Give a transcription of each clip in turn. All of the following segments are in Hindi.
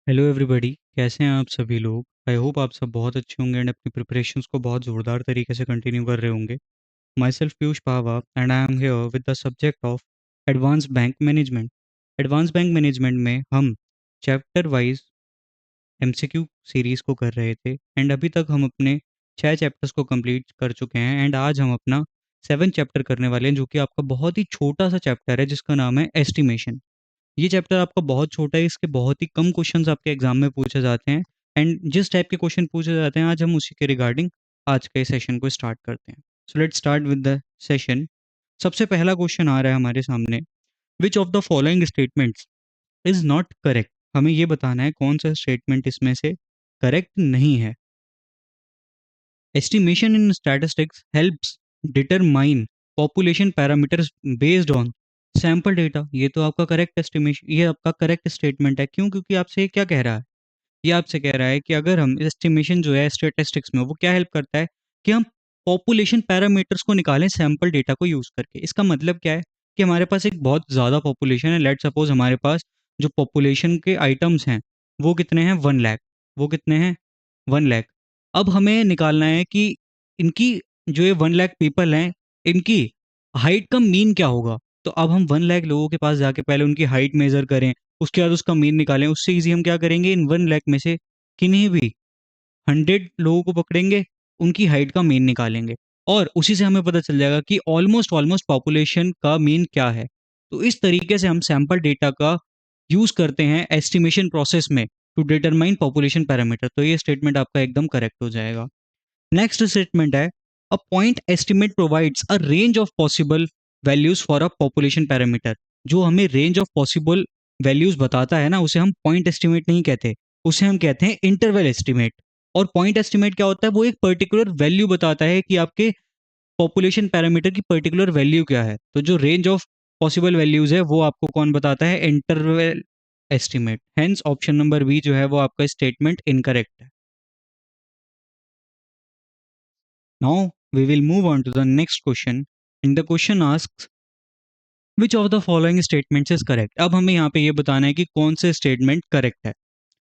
हेलो एवरीबॉडी, कैसे हैं आप सभी लोग। आई होप आप सब बहुत अच्छे होंगे एंड अपनी प्रिपरेशंस को बहुत ज़ोरदार तरीके से कंटिन्यू कर रहे होंगे। Myself Piyush Pawa and I am here with the subject of advance bank management. Advance bank management में हम चैप्टर वाइज एमसीक्यू सीरीज़ को कर रहे थे एंड अभी तक हम अपने 6 चैप्टर्स को कंप्लीट कर चुके हैं एंड आज हम अपना 7 चैप्टर करने वाले हैं, जो कि आपका बहुत ही छोटा सा चैप्टर है जिसका नाम है एस्टिमेशन। ये चैप्टर आपका बहुत छोटा है, इसके बहुत ही कम क्वेश्चंस आपके एग्जाम में पूछे जाते हैं एंड जिस टाइप के क्वेश्चन पूछे जाते हैं आज हम उसी के रिगार्डिंग आज के सेशन को स्टार्ट करते हैं। So let's start with the session. सबसे पहला क्वेश्चन आ रहा है हमारे सामने, विच of the following statements is not correct. हमें ये बताना है कौन सा स्टेटमेंट इसमें से करेक्ट नहीं है। Estimation in statistics helps determine population parameters based on sample data. ये तो आपका करेक्ट एस्टिमेशन, ये आपका करेक्ट स्टेटमेंट है। क्यों? क्योंकि आपसे ये क्या कह रहा है, ये आपसे कह रहा है कि अगर हम एस्टिमेशन जो है स्टैटिस्टिक्स में, वो क्या हेल्प करता है कि हम पॉपुलेशन पैरामीटर्स को निकालें सैंपल डेटा को यूज करके। इसका मतलब क्या है कि हमारे पास एक बहुत ज़्यादा पॉपुलेशन है। लेट सपोज हमारे पास जो पॉपुलेशन के आइटम्स हैं वो कितने हैं, 1 लाख। वो कितने हैं, 1 लाख। अब हमें निकालना है कि इनकी, जो ये 1 लाख पीपल हैं, इनकी हाइट का मीन क्या होगा। तो अब हम 1 लाख लोगों के पास जाके पहले उनकी हाइट मेजर करें, उसके बाद उसका मीन निकालें। उससे ईजी हम क्या करेंगे, इन 1 लाख में से किन्हीं भी 100 लोगों को पकड़ेंगे, उनकी हाइट का मीन निकालेंगे और उसी से हमें पता चल जाएगा कि ऑलमोस्ट ऑलमोस्ट पॉपुलेशन का मीन क्या है। तो इस तरीके से हम सैंपल डेटा का यूज करते हैं एस्टिमेशन प्रोसेस में टू डिटरमाइन पॉपुलेशन पैरामीटर। तो ये स्टेटमेंट आपका एकदम करेक्ट हो जाएगा। नेक्स्ट स्टेटमेंट है, a point estimate provides a range of possible values for a population parameter. जो हमें रेंज ऑफ पॉसिबल वैल्यूज बताता है ना, उसे हम पॉइंट एस्टिमेट नहीं कहते, उसे हम कहते हैं इंटरवल एस्टिमेट। और पॉइंट एस्टिमेट क्या होता है, वो एक पर्टिकुलर वैल्यू बताता है कि आपके पॉपुलेशन पैरामीटर की पर्टिकुलर वैल्यू क्या है। तो जो रेंज ऑफ पॉसिबल वैल्यूज है वो आपको कौन बताता है, interval estimate. Hence option number B जो है वो आपका स्टेटमेंट इनकरेक्ट है। Now we will move on to the next question. And the question asks, which of the following statements is correct? अब हमें यहाँ पे ये बताना है कि कौन से स्टेटमेंट करेक्ट है।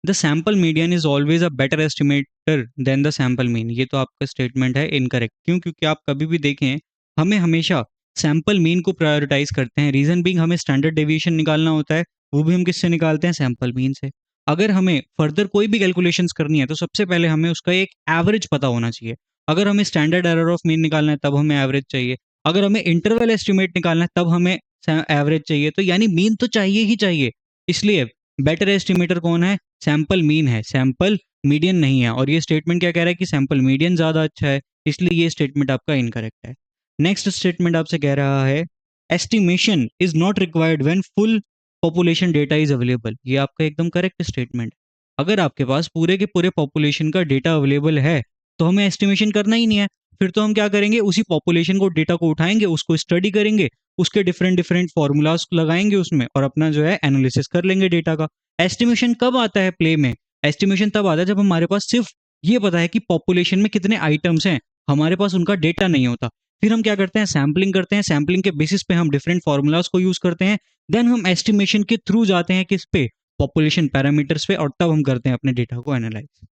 The sample median is always a better estimator than the sample mean. ये तो आपका स्टेटमेंट है इनकरेक्ट। क्यों? क्योंकि आप कभी भी देखें, हमें हमेशा सैम्पल मीन को प्रायोरिटाइज करते हैं। रीजन बीइंग हमें स्टैंडर्ड डेविएशन निकालना होता है, वो भी हम किससे निकालते हैं, सैम्पल मीन से। अगर हमें फर्दर कोई भी कैलकुलेशंस करनी है तो सबसे पहले हमें उसका एक एवरेज पता होना चाहिए। अगर हमें स्टैंडर्ड एरर ऑफ मीन निकालना है तब हमें एवरेज चाहिए, अगर हमें इंटरवल एस्टिमेट निकालना है तब हमें एवरेज चाहिए। तो यानी मीन तो चाहिए ही चाहिए। इसलिए बेटर एस्टिमेटर कौन है, सैंपल मीन है, सैंपल मीडियन नहीं है। और ये स्टेटमेंट क्या कह रहा है कि सैंपल मीडियन ज्यादा अच्छा है, इसलिए ये स्टेटमेंट आपका इनकरेक्ट है। नेक्स्ट स्टेटमेंट आपसे कह रहा है, estimation is not required when full population data is available. ये आपका एकदम करेक्ट स्टेटमेंट। अगर आपके पास पूरे के पूरे पॉपुलेशन का डेटा अवेलेबल है तो हमें एस्टिमेशन करना ही नहीं है। फिर तो हम क्या करेंगे, उसी पॉपुलेशन को, डेटा को उठाएंगे, उसको स्टडी करेंगे, उसके डिफरेंट डिफरेंट फॉर्मूलाज लगाएंगे उसमें और अपना जो है एनालिसिस कर लेंगे डेटा का। एस्टिमेशन कब आता है प्ले में, एस्टिमेशन तब आता है जब हमारे पास सिर्फ ये पता है कि पॉपुलेशन में कितने आइटम्स हैं, हमारे पास उनका डेटा नहीं होता। फिर हम क्या करते हैं, सैम्पलिंग करते हैं, सैम्पलिंग के बेसिस पे हम डिफरेंट फॉर्मूलाज को यूज करते हैं, देन हम एस्टिमेशन के थ्रू जाते हैं किस पे, पॉपुलेशन पैरामीटर्स पे, और तब हम करते हैं अपने डेटा को एनालाइज।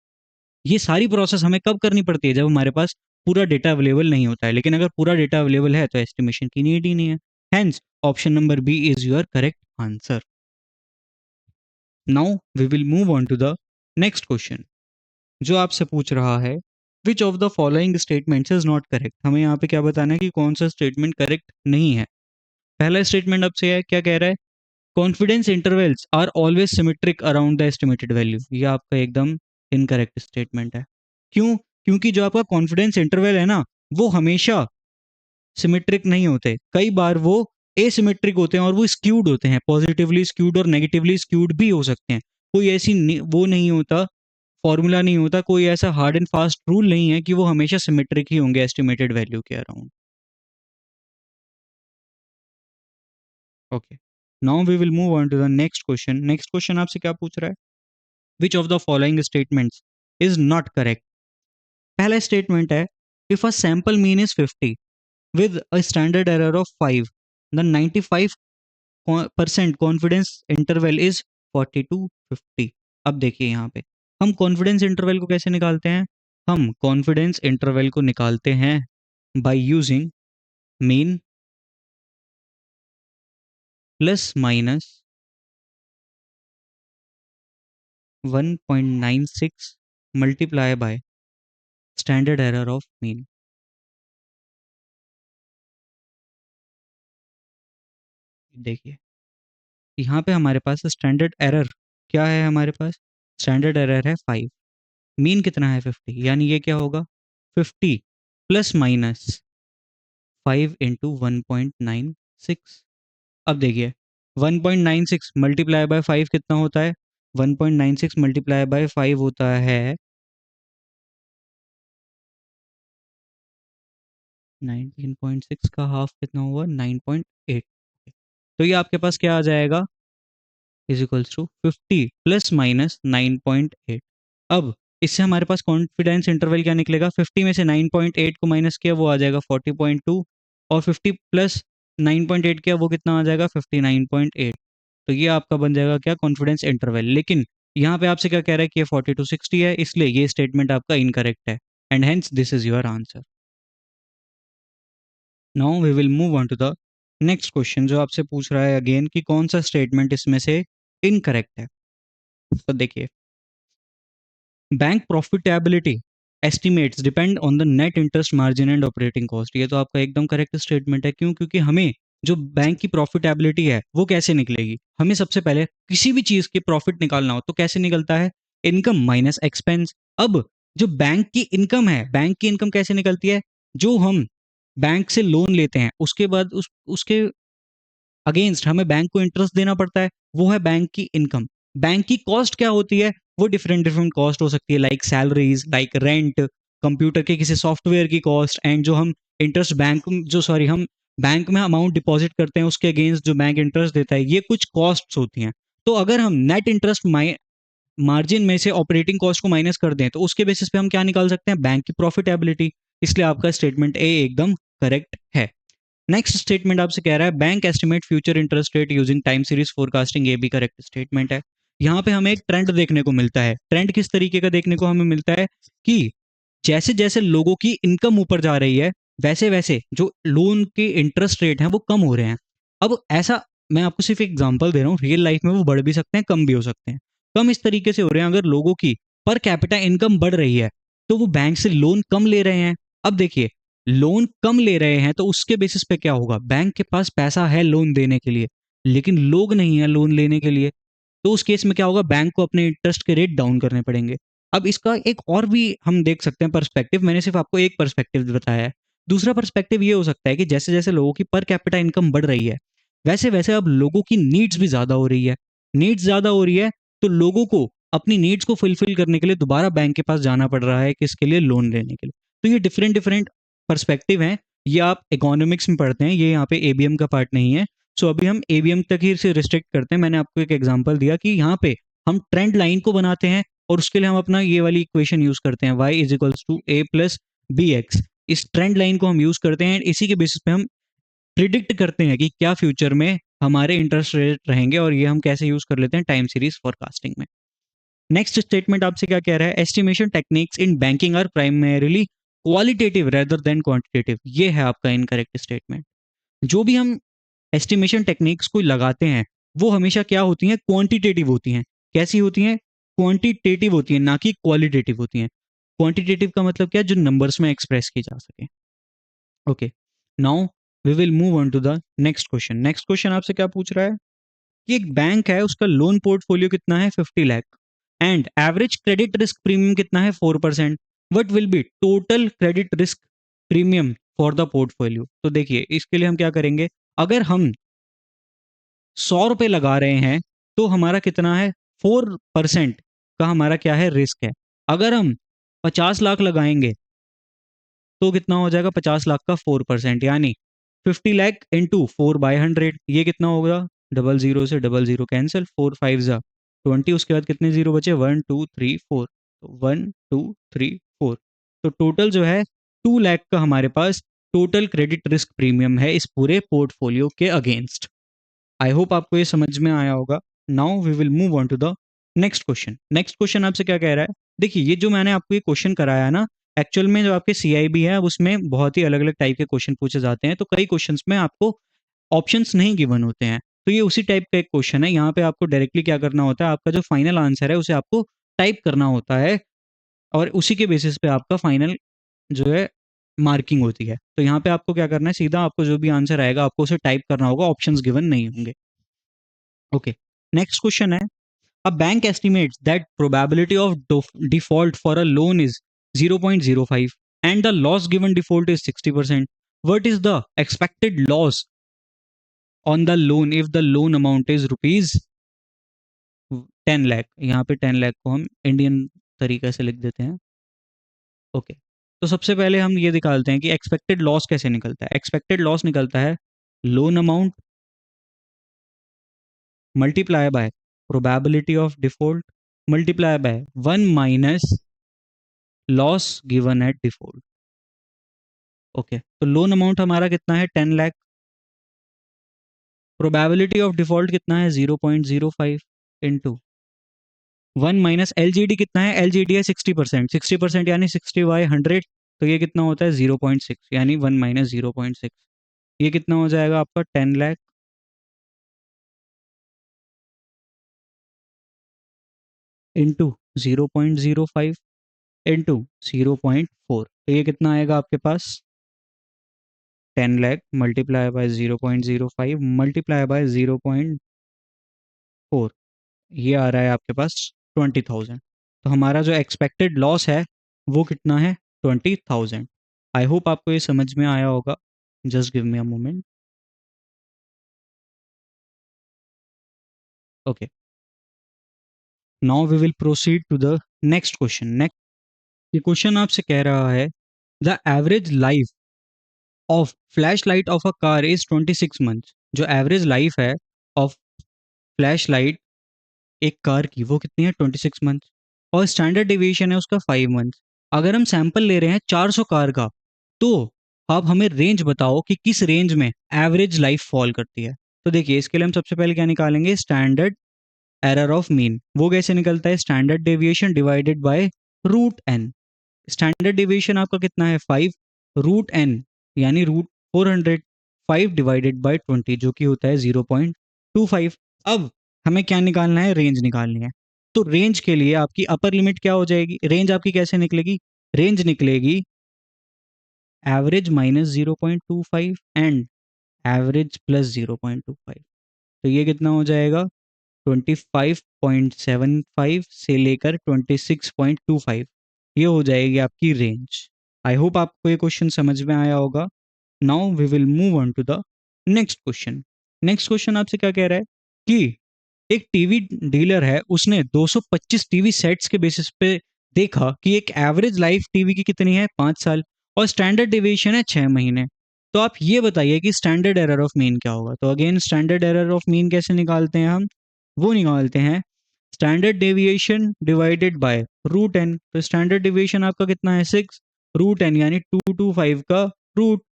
ये सारी प्रोसेस हमें कब करनी पड़ती है, जब हमारे पास पूरा डेटा अवेलेबल नहीं होता है। लेकिन अगर पूरा डेटा अवेलेबल है तो एस्टिमेशन की नीड ही नहीं है। Hence option number B is your correct answer. Now we will move on to the next question, जो आपसे पूछ रहा है, which of the following statements is not correct. हमें यहाँ पे क्या बताना है कि कौन सा स्टेटमेंट करेक्ट नहीं है। पहला स्टेटमेंट आपसे है, क्या कह रहा है, confidence intervals are always symmetric around the estimated value. ये आपका एकदम इनकरेक्ट स्टेटमेंट है। क्यों? क्योंकि जो आपका कॉन्फिडेंस इंटरवल है ना, वो हमेशा सिमेट्रिक नहीं होते, कई बार वो एसिमेट्रिक होते हैं और वो स्क्यूड होते हैं, पॉजिटिवली स्क्यूड और नेगेटिवली स्क्यूड भी हो सकते हैं। कोई ऐसी वो नहीं होता, फॉर्मूला नहीं होता, कोई ऐसा हार्ड एंड फास्ट रूल नहीं है कि वो हमेशा सिमेट्रिक ही होंगे एस्टिमेटेड वैल्यू के अराउंड। Okay, now we will move on to the next question. Next question आपसे क्या पूछ रहा है, which of the following statements is not correct. पहला स्टेटमेंट है, if a sample mean is 50 with a standard error of 5, the 95% confidence interval is 40 to 50। अब देखिए यहाँ पे हम कॉन्फिडेंस इंटरवल को कैसे निकालते हैं? हम कॉन्फिडेंस इंटरवल को निकालते हैं by using mean plus minus 1.96 multiply by standard error of mean. देखिए यहाँ पे हमारे पास स्टैंडर्ड एरर क्या है? हमारे पास स्टैंडर्ड एरर है 5, मीन कितना है 50, यानी ये क्या होगा 50 प्लस माइनस 5 इंटू 1.96। अब देखिए 1.96 मल्टीप्लाई बाय 5 कितना होता है? 1.96 मल्टीप्लाई बाय 5 होता है 19.6 का हाफ कितना हुआ? 9.8। तो ये आपके पास क्या आ जाएगा? Is equals to 50 plus minus 9.8। अब इससे हमारे पास कॉन्फिडेंस इंटरवल क्या निकलेगा? 50 में से 9.8 को माइनस किया वो आ जाएगा 40.2, और 50 प्लस 9.8 किया वो कितना आ जाएगा? 59.8। तो ये आपका बन जाएगा क्या? Confidence interval. लेकिन यहाँ पे आपसे क्या कह रहा है कि ये 40 to 60 है, इसलिए ये स्टेटमेंट आपका इनकरेक्ट है, and hence this is your answer. Now we will move on to the next question, जो आपसे पूछ रहा है अगेन कि कौन सा स्टेटमेंट इसमें से इनकरेक्ट है। तो देखिए, bank profitability estimates depend on the net interest margin and operating cost. ये तो आपका एकदम करेक्ट स्टेटमेंट है। क्यों? क्योंकि हमें जो बैंक की प्रॉफिटेबिलिटी है वो कैसे निकलेगी? हमें सबसे पहले किसी भी चीज की प्रॉफिट निकालना हो तो कैसे निकलता है? Income minus expense. अब जो बैंक की इनकम है, बैंक की इनकम कैसे निकलती है? जो हम बैंक से लोन लेते हैं उसके बाद उसके अगेंस्ट हमें बैंक को इंटरेस्ट देना पड़ता है, वो है बैंक की इनकम। बैंक की कॉस्ट क्या होती है? वो डिफरेंट डिफरेंट कॉस्ट हो सकती है, like salaries, like rent, computer के किसी सॉफ्टवेयर की कॉस्ट, एंड जो हम इंटरेस्ट बैंक जो सॉरी हम बैंक में अमाउंट डिपॉजिट करते हैं उसके अगेंस्ट जो बैंक इंटरेस्ट देता है, ये कुछ कॉस्ट्स होती हैं। तो अगर हम नेट इंटरेस्ट मार्जिन में से ऑपरेटिंग कॉस्ट को माइनस कर दें तो उसके बेसिस पे हम क्या निकाल सकते हैं? बैंक की प्रॉफिटेबिलिटी। इसलिए आपका स्टेटमेंट ए एकदम करेक्ट है। नेक्स्ट स्टेटमेंट आपसे कह रहा है bank estimate future interest rate using time series forecasting. ये भी करेक्ट स्टेटमेंट है। यहाँ पे हमें एक ट्रेंड देखने को मिलता है। ट्रेंड किस तरीके का देखने को हमें मिलता है कि जैसे जैसे लोगों की इनकम ऊपर जा रही है वैसे वैसे जो लोन के इंटरेस्ट रेट हैं वो कम हो रहे हैं। अब ऐसा, मैं आपको सिर्फ एग्जांपल दे रहा हूँ, रियल लाइफ में वो बढ़ भी सकते हैं कम भी हो सकते हैं। कम इस तरीके से हो रहे हैं, अगर लोगों की पर कैपिटा इनकम बढ़ रही है तो वो बैंक से लोन कम ले रहे हैं। अब देखिए, लोन कम ले रहे हैं तो उसके बेसिस पे क्या होगा? बैंक के पास पैसा है लोन देने के लिए, लेकिन लोग नहीं है लोन लेने के लिए। तो उस केस में क्या होगा? बैंक को अपने इंटरेस्ट के रेट डाउन करने पड़ेंगे। अब इसका एक और भी हम देख सकते हैं पर्सपेक्टिव। मैंने सिर्फ आपको एक पर्सपेक्टिव बताया है। दूसरा पर्सपेक्टिव ये हो सकता है कि जैसे जैसे लोगों की पर कैपिटा इनकम बढ़ रही है वैसे वैसे अब लोगों की नीड्स भी ज्यादा हो रही है। नीड्स ज्यादा हो रही है तो लोगों को अपनी नीड्स को फुलफिल करने के लिए दोबारा बैंक के पास जाना पड़ रहा है, किसके लिए? लोन लेने के लिए। तो ये डिफरेंट डिफरेंट पर्सपेक्टिव हैं। ये आप इकोनॉमिक्स में पढ़ते हैं, ये यहाँ पे एबीएम का पार्ट नहीं है। सो अभी हम एबीएम तक ही से रिस्ट्रिक्ट करते हैं। मैंने आपको एक एग्जांपल दिया कि यहाँ पे हम ट्रेंड लाइन को बनाते हैं और उसके लिए हम अपना ये वाली इक्वेशन यूज करते हैं, y is equals to A plus B X. इस ट्रेंड लाइन को हम यूज करते हैं, इसी के बेसिस पे हम प्रिडिक्ट करते हैं कि क्या फ्यूचर में हमारे इंटरेस्ट रेट रहेंगे, और ये हम कैसे यूज कर लेते हैं? टाइम सीरीज फॉरकास्टिंग में। नेक्स्ट स्टेटमेंट आपसे क्या कह रहा है? Estimation techniques in banking are primarily qualitative rather than quantitative. ये है आपका इनकरेक्ट स्टेटमेंट। जो भी हम एस्टिमेशन टेक्निक्स को लगाते हैं वो हमेशा क्या होती हैं? क्वांटिटेटिव होती हैं। कैसी होती हैं? क्वांटिटेटिव होती हैं, ना कि क्वालिटेटिव होती हैं। क्वांटिटेटिव का मतलब क्या? जो नंबर्स में एक्सप्रेस की जा सके। Okay, now we will move on to the next question. Next question आपसे क्या पूछ रहा है कि एक बैंक है, उसका लोन पोर्टफोलियो कितना है? 50 lakh, and average credit risk premium कितना है? 4%। What will be total credit risk premium for the portfolio? तो देखिए, इसके लिए हम क्या करेंगे? अगर हम 100 रुपए लगा रहे हैं तो हमारा कितना है? 4% का हमारा क्या है? रिस्क है। अगर हम 50 लाख लगाएंगे तो कितना हो जाएगा? 50 लाख का 4%, यानी 50 लाख इंटू 4/100। ये कितना होगा? डबल जीरो से डबल जीरो कैंसिल, 4 5 जा 20। उसके बाद कितने जीरो बचे? 1 2 3 4। तो 1 2 3 4। तो टोटल जो है 2 लाख का हमारे पास टोटल क्रेडिट रिस्क प्रीमियम है इस पूरे पोर्टफोलियो के अगेंस्ट। आई होप आपको ये समझ में आया होगा। Now we will move on to the next question आपसे क्या कह रहा है, देखिए ये जो मैंने आपको ये क्वेश्चन कराया ना, एक्चुअल में जो आपके सीआईबी है उसमें बहुत ही अलग अलग टाइप के क्वेश्चन पूछे जाते हैं, तो कई क्वेश्चंस में आपको ऑप्शंस नहीं गिवन होते हैं, तो ये उसी टाइप का एक क्वेश्चन है। यहाँ पे आपको डायरेक्टली क्या करना होता है, आपका जो फाइनल आंसर है उसे आपको टाइप करना होता है और उसी के बेसिस पे आपका फाइनल जो है मार्किंग होती है। तो यहाँ पे आपको क्या करना है, सीधा आपको जो भी आंसर आएगा आपको उसे टाइप करना होगा, ऑप्शंस गिवन नहीं होंगे। ओके, नेक्स्ट क्वेश्चन है, a bank estimates that probability of default for a loan is 0.05 and the loss given default is 60%. What is the expected loss on the loan if the loan amount is rupees 10 lakh? यहाँ पे 10 लाख को हम इंडियन तरीके से लिख देते हैं। ओके, तो सबसे पहले हम ये निकालते हैं कि एक्सपेक्टेड लॉस कैसे निकलता है। एक्सपेक्टेड लॉस निकलता है loan amount multiply by probability of default multiply by 1 minus loss given at default. Okay, तो लोन अमाउंट हमारा कितना है 10 लाख, प्रोबेबिलिटी ऑफ डिफॉल्ट कितना है 0.05 इंटू 1 माइनस एलजीडी कितना है, एलजीडी है 60%, 60% यानी 60/100, तो ये कितना होता है 0.6 यानी 1 माइनस 0.6, ये कितना हो जाएगा आपका 10 लाख इंटू 0.05 इंटू 0.4, तो ये कितना आएगा आपके पास 10 lakh multiply by 0.05 multiply by 0.4, ये आ रहा है आपके पास 20,000। तो हमारा जो एक्सपेक्टेड लॉस है वो कितना है 20,000। आई होप आपको ये समझ में आया होगा। Just give me a moment. Okay, now we will proceed to the next question. Next ये क्वेश्चन आपसे कह रहा है, the average life of flash light of a car is 26 month. जो एवरेज लाइफ है ऑफ फ्लैश लाइट एक कार की वो कितनी है 26 मंथ, और स्टैंडर्ड डिविएशन है उसका 5 मंथ। अगर हम सैंपल ले रहे हैं 400 कार का, तो आप हमें रेंज बताओ कि किस रेंज में एवरेज लाइफ फॉल करती है। तो देखिए इसके लिए हम सबसे पहले क्या निकालेंगे, स्टैंडर्ड एरर ऑफ मीन। वो कैसे निकलता है, standard deviation divided by root N. Standard deviation आपका कितना है 5, रूट एन यानी रूट 400, 5 डिवाइडेड बाय 20 जो कि होता है 0.25। अब हमें क्या निकालना है, रेंज निकालनी है। तो रेंज के लिए आपकी अपर लिमिट क्या हो जाएगी, रेंज आपकी कैसे निकलेगी, रेंज निकलेगी average minus 0.25 and average plus 0.25। तो ये कितना हो जाएगा 25.75 से लेकर 26.25, ये हो जाएगी आपकी रेंज। आई होप आपको ये क्वेश्चन समझ में आया होगा। Now we will move on to the next question. Next question आपसे क्या कह रहा है कि एक टीवी डीलर है, उसने 225 टीवी सेट्स के बेसिस पे देखा कि एक एवरेज लाइफ टीवी की कितनी है 5 साल और स्टैंडर्ड डेविएशन है 6 महीने। तो आप ये बताइए कि स्टैंडर्ड एरर ऑफ मीन क्या होगा। तो again standard error of mean कैसे निकालते हैं हम, वो निकालते हैं standard deviation divided by root N. तो स्टैंडर्ड डेविएशन आपका कितना है 6, रूट एन यानी 225 का रूट,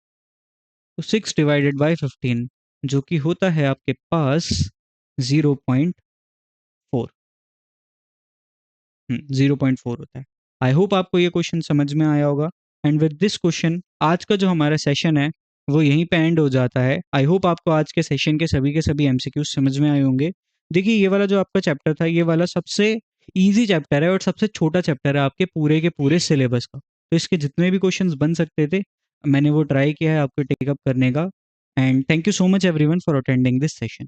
तो 6 डिवाइडेड बाय 15 जो कि होता है आपके पास 0.4। 0.4 होता है। आई होप आपको ये क्वेश्चन समझ में आया होगा। एंड विद दिस क्वेश्चन आज का जो हमारा सेशन है वो यहीं पे एंड हो जाता है। आई होप आपको आज के सेशन के सभी एमसीक्यूज समझ में आए होंगे। देखिए ये वाला जो आपका चैप्टर था, ये वाला सबसे ईजी चैप्टर है और सबसे छोटा चैप्टर है आपके पूरे के पूरे सिलेबस का। तो इसके जितने भी क्वेश्चंस बन सकते थे मैंने वो ट्राई किया है आपको टेकअप करने का। And thank you so much everyone for attending this session.